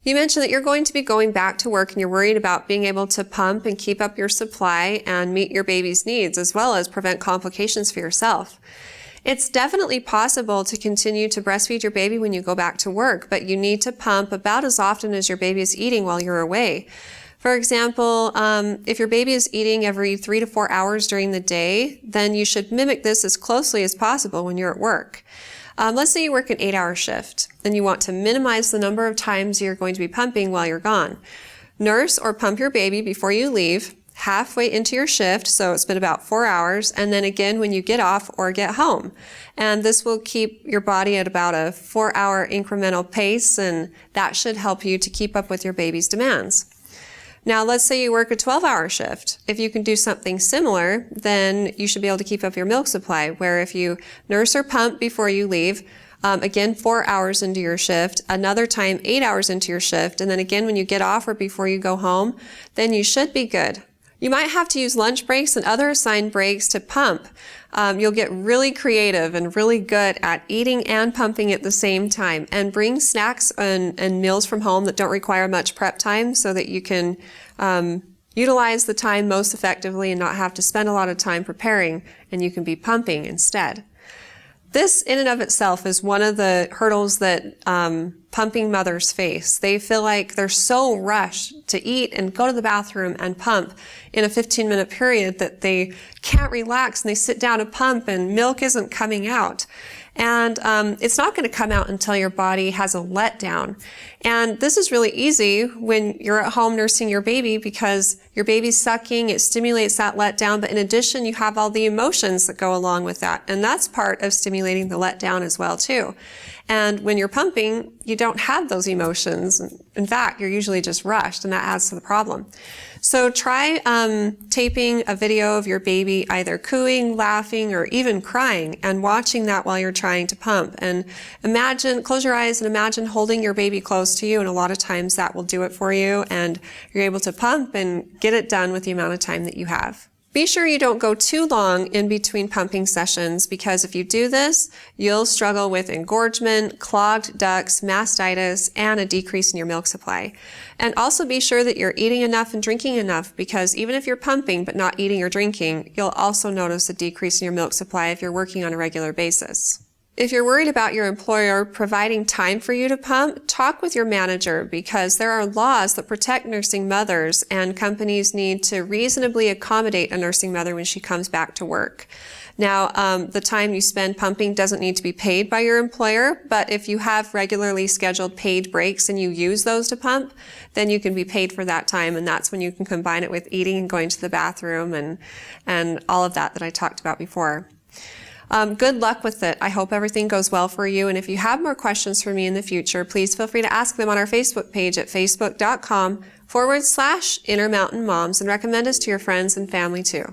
You mentioned that you're going to be going back to work and you're worried about being able to pump and keep up your supply and meet your baby's needs, as well as prevent complications for yourself. It's definitely possible to continue to breastfeed your baby when you go back to work, but you need to pump about as often as your baby is eating while you're away. For example, if your baby is eating every 3 to 4 hours during the day, then you should mimic this as closely as possible when you're at work. Let's say you work an 8-hour shift and you want to minimize the number of times you're going to be pumping while you're gone. Nurse or pump your baby before you leave, halfway into your shift, so it's been about 4 hours, and then again when you get off or get home. And this will keep your body at about a 4-hour incremental pace, and that should help you to keep up with your baby's demands. Now, let's say you work a 12-hour shift. If you can do something similar, then you should be able to keep up your milk supply, where if you nurse or pump before you leave, again 4 hours into your shift, another time 8 hours into your shift, and then again when you get off or before you go home, then you should be good. You might have to use lunch breaks and other assigned breaks to pump. You'll get really creative and really good at eating and pumping at the same time. And bring snacks and meals from home that don't require much prep time so that you can utilize the time most effectively and not have to spend a lot of time preparing, and you can be pumping instead. This in and of itself is one of the hurdles that pumping mothers face. They feel like they're so rushed to eat and go to the bathroom and pump in a 15-minute period that they can't relax, and they sit down to pump and milk isn't coming out. And it's not going to come out until your body has a letdown. And this is really easy when you're at home nursing your baby, because your baby's sucking, it stimulates that letdown, but in addition you have all the emotions that go along with that. And that's part of stimulating the letdown as well too. And when you're pumping, you don't have those emotions. In fact, you're usually just rushed, and that adds to the problem. So try taping a video of your baby either cooing, laughing, or even crying, and watching that while you're trying to pump. And close your eyes and imagine holding your baby close to you, and a lot of times that will do it for you, and you're able to pump and get it done with the amount of time that you have. Be sure you don't go too long in between pumping sessions, because if you do this, you'll struggle with engorgement, clogged ducts, mastitis, and a decrease in your milk supply. And also be sure that you're eating enough and drinking enough, because even if you're pumping but not eating or drinking, you'll also notice a decrease in your milk supply if you're working on a regular basis. If you're worried about your employer providing time for you to pump, talk with your manager, because there are laws that protect nursing mothers, and companies need to reasonably accommodate a nursing mother when she comes back to work. Now, the time you spend pumping doesn't need to be paid by your employer, but if you have regularly scheduled paid breaks and you use those to pump, then you can be paid for that time, and that's when you can combine it with eating and going to the bathroom and all of that I talked about before. Good luck with it. I hope everything goes well for you. And if you have more questions for me in the future, please feel free to ask them on our Facebook page at facebook.com/Intermountain Moms, and recommend us to your friends and family too.